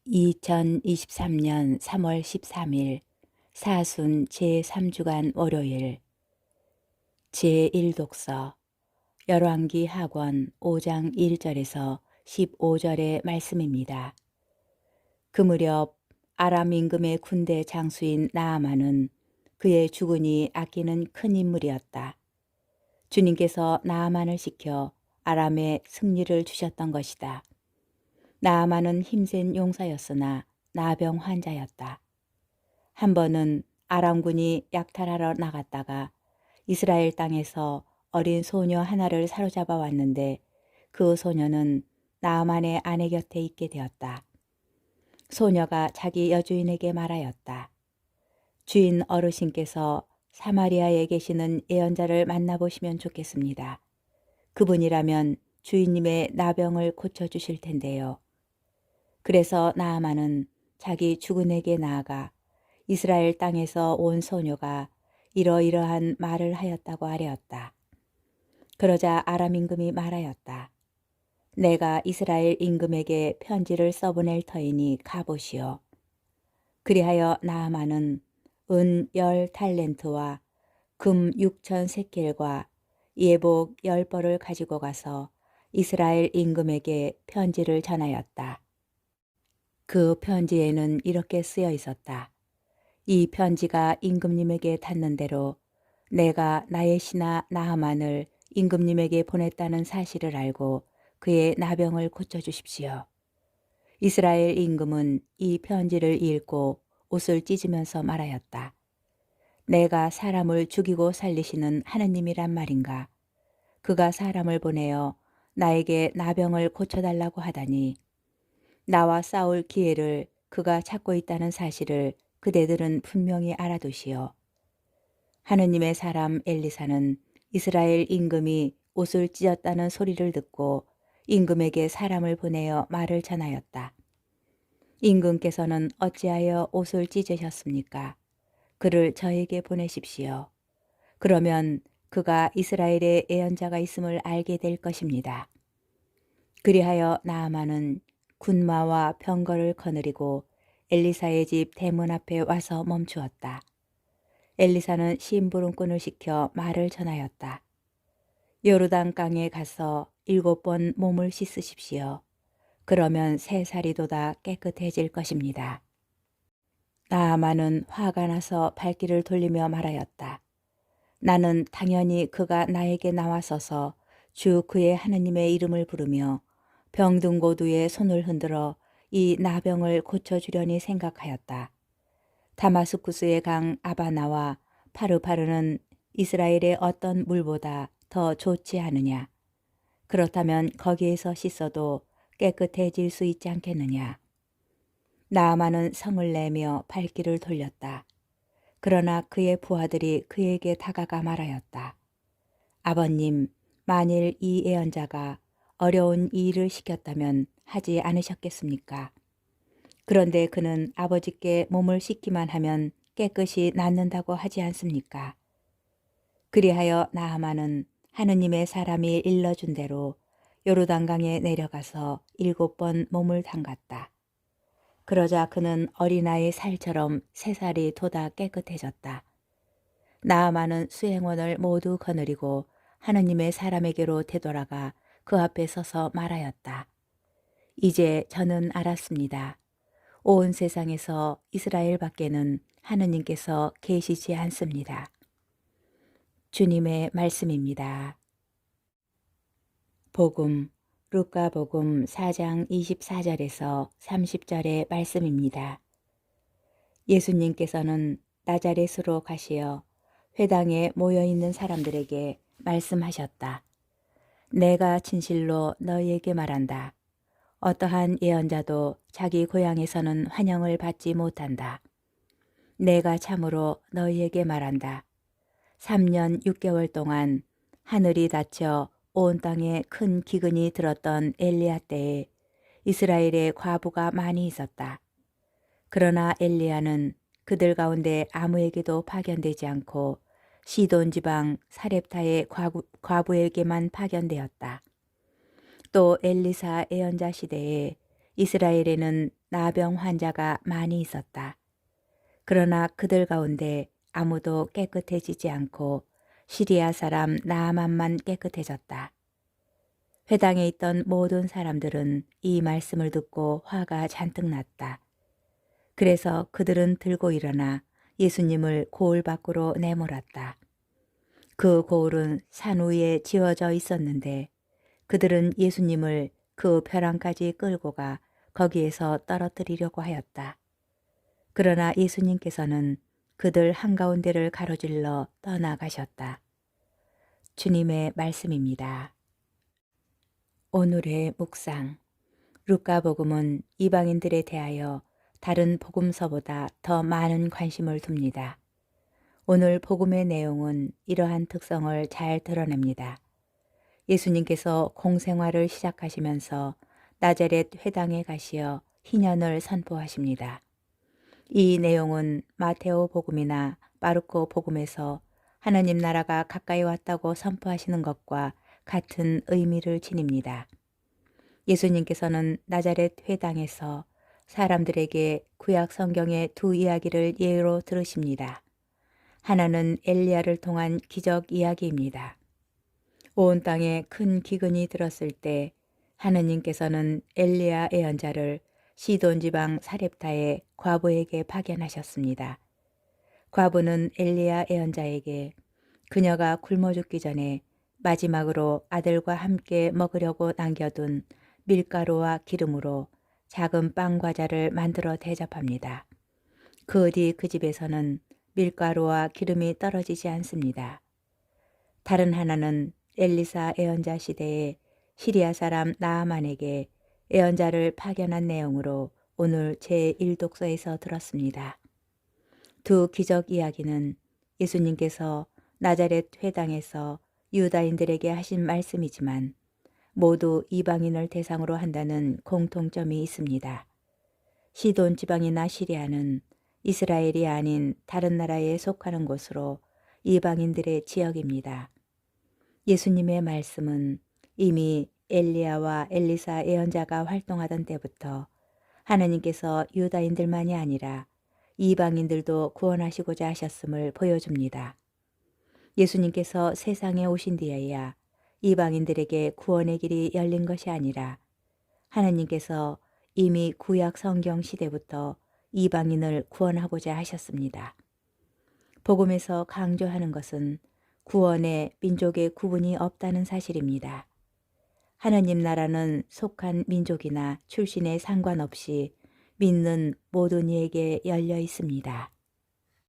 2023년 3월 13일 사순 제3주간 월요일 제1독서 열왕기 하권 5장 1절에서 15절의 말씀입니다. 그 무렵 아람 임금의 군대 장수인 나아만은 그의 주군이 아끼는 큰 인물이었다. 주님께서 나아만을 시켜 아람에 승리를 주셨던 것이다. 나아만은 힘센 용사였으나 나병 환자였다. 한 번은 아람군이 약탈하러 나갔다가 이스라엘 땅에서 어린 소녀 하나를 사로잡아 왔는데 그 소녀는 나아만의 아내 곁에 있게 되었다. 소녀가 자기 여주인에게 말하였다. 주인 어르신께서 사마리아에 계시는 예언자를 만나보시면 좋겠습니다. 그분이라면 주인님의 나병을 고쳐주실 텐데요. 그래서 나아만은 자기 주군에게 나아가 이스라엘 땅에서 온 소녀가 이러이러한 말을 하였다고 아뢰었다. 그러자 아람 임금이 말하였다. 내가 이스라엘 임금에게 편지를 써보낼 터이니 가보시오. 그리하여 나아만은 은 10달란트와 금 6천 세켈과 예복 10벌을 가지고 가서 이스라엘 임금에게 편지를 전하였다. 그 편지에는 이렇게 쓰여 있었다. 이 편지가 임금님에게 닿는 대로 내가 나의 신하 나아만을 임금님에게 보냈다는 사실을 알고 그의 나병을 고쳐주십시오. 이스라엘 임금은 이 편지를 읽고 옷을 찢으면서 말하였다. 내가 사람을 죽이고 살리시는 하느님이란 말인가? 그가 사람을 보내어 나에게 나병을 고쳐달라고 하다니 나와 싸울 기회를 그가 찾고 있다는 사실을 그대들은 분명히 알아두시오. 하느님의 사람 엘리사는 이스라엘 임금이 옷을 찢었다는 소리를 듣고 임금에게 사람을 보내어 말을 전하였다. 임금께서는 어찌하여 옷을 찢으셨습니까? 그를 저에게 보내십시오. 그러면 그가 이스라엘에 예언자가 있음을 알게 될 것입니다. 그리하여 나아만은 군마와 병거를 거느리고 엘리사의 집 대문 앞에 와서 멈추었다. 엘리사는 심부름꾼을 시켜 말을 전하였다. 요르단 강에 가서 7번 몸을 씻으십시오. 그러면 새 살이 돋아 깨끗해질 것입니다. 나아만은 화가 나서 발길을 돌리며 말하였다. 나는 당연히 그가 나에게 나와서서 주 그의 하느님의 이름을 부르며 병든 곳 위에 손을 흔들어 이 나병을 고쳐주려니 생각하였다. 다마스쿠스의 강 아바나와 파르파르는 이스라엘의 어떤 물보다 더 좋지 않으냐? 그렇다면 거기에서 씻어도 깨끗해질 수 있지 않겠느냐? 나아만은 성을 내며 발길을 돌렸다. 그러나 그의 부하들이 그에게 다가가 말하였다. 아버님, 만일 이 예언자가 어려운 이 일을 시켰다면 하지 않으셨겠습니까? 그런데 그는 아버지께 몸을 씻기만 하면 깨끗이 낫는다고 하지 않습니까? 그리하여 나아만은 하느님의 사람이 일러준 대로 요르단강에 내려가서 7번 몸을 담갔다. 그러자 그는 어린아이 살처럼 새살이 돋아 깨끗해졌다. 나아만은 수행원을 모두 거느리고 하느님의 사람에게로 되돌아가 그 앞에 서서 말하였다. 이제 저는 알았습니다. 온 세상에서 이스라엘 밖에는 하느님께서 계시지 않습니다. 주님의 말씀입니다. 복음, 루카복음 4장 24절에서 30절의 말씀입니다. 예수님께서는 나자렛으로 가시어 회당에 모여있는 사람들에게 말씀하셨다. 내가 진실로 너희에게 말한다. 어떠한 예언자도 자기 고향에서는 환영을 받지 못한다. 내가 참으로 너희에게 말한다. 3년 6개월 동안 하늘이 닫혀 온 땅에 큰 기근이 들었던 엘리야 때에 이스라엘에 과부가 많이 있었다. 그러나 엘리야는 그들 가운데 아무에게도 파견되지 않고 시돈 지방 사렙타의 과부에게만 파견되었다. 또 엘리사 예언자 시대에 이스라엘에는 나병 환자가 많이 있었다. 그러나 그들 가운데 아무도 깨끗해지지 않고 시리아 사람 나아만만 깨끗해졌다. 회당에 있던 모든 사람들은 이 말씀을 듣고 화가 잔뜩 났다. 그래서 그들은 들고 일어나 예수님을 고을 밖으로 내몰았다. 그 고을은 산 위에 지어져 있었는데 그들은 예수님을 그 벼랑까지 끌고 가 거기에서 떨어뜨리려고 하였다. 그러나 예수님께서는 그들 한가운데를 가로질러 떠나가셨다. 주님의 말씀입니다. 오늘의 묵상. 루카복음은 이방인들에 대하여 다른 복음서보다 더 많은 관심을 둡니다. 오늘 복음의 내용은 이러한 특성을 잘 드러냅니다. 예수님께서 공생활을 시작하시면서 나자렛 회당에 가시어 희년을 선포하십니다. 이 내용은 마테오 복음이나 마르코 복음에서 하나님 나라가 가까이 왔다고 선포하시는 것과 같은 의미를 지닙니다. 예수님께서는 나자렛 회당에서 사람들에게 구약 성경의 두 이야기를 예로 들으십니다. 하나는 엘리야를 통한 기적 이야기입니다. 온 땅에 큰 기근이 들었을 때 하느님께서는 엘리야 예언자를 시돈 지방 사렙타의 과부에게 파견하셨습니다. 과부는 엘리야 예언자에게 그녀가 굶어 죽기 전에 마지막으로 아들과 함께 먹으려고 남겨둔 밀가루와 기름으로 작은 빵 과자를 만들어 대접합니다. 그 뒤 그 집에서는 밀가루와 기름이 떨어지지 않습니다. 다른 하나는 엘리사 예언자 시대에 시리아 사람 나아만에게 예언자를 파견한 내용으로 오늘 제1독서에서 들었습니다. 두 기적 이야기는 예수님께서 나자렛 회당에서 유다인들에게 하신 말씀이지만 모두 이방인을 대상으로 한다는 공통점이 있습니다. 시돈 지방이나 시리아는 이스라엘이 아닌 다른 나라에 속하는 곳으로 이방인들의 지역입니다. 예수님의 말씀은 이미 엘리야와 엘리사 예언자가 활동하던 때부터 하나님께서 유다인들만이 아니라 이방인들도 구원하시고자 하셨음을 보여줍니다. 예수님께서 세상에 오신 뒤에야 이방인들에게 구원의 길이 열린 것이 아니라 하나님께서 이미 구약 성경 시대부터 이방인을 구원하고자 하셨습니다. 복음에서 강조하는 것은 구원에 민족의 구분이 없다는 사실입니다. 하나님 나라는 속한 민족이나 출신에 상관없이 믿는 모든 이에게 열려 있습니다.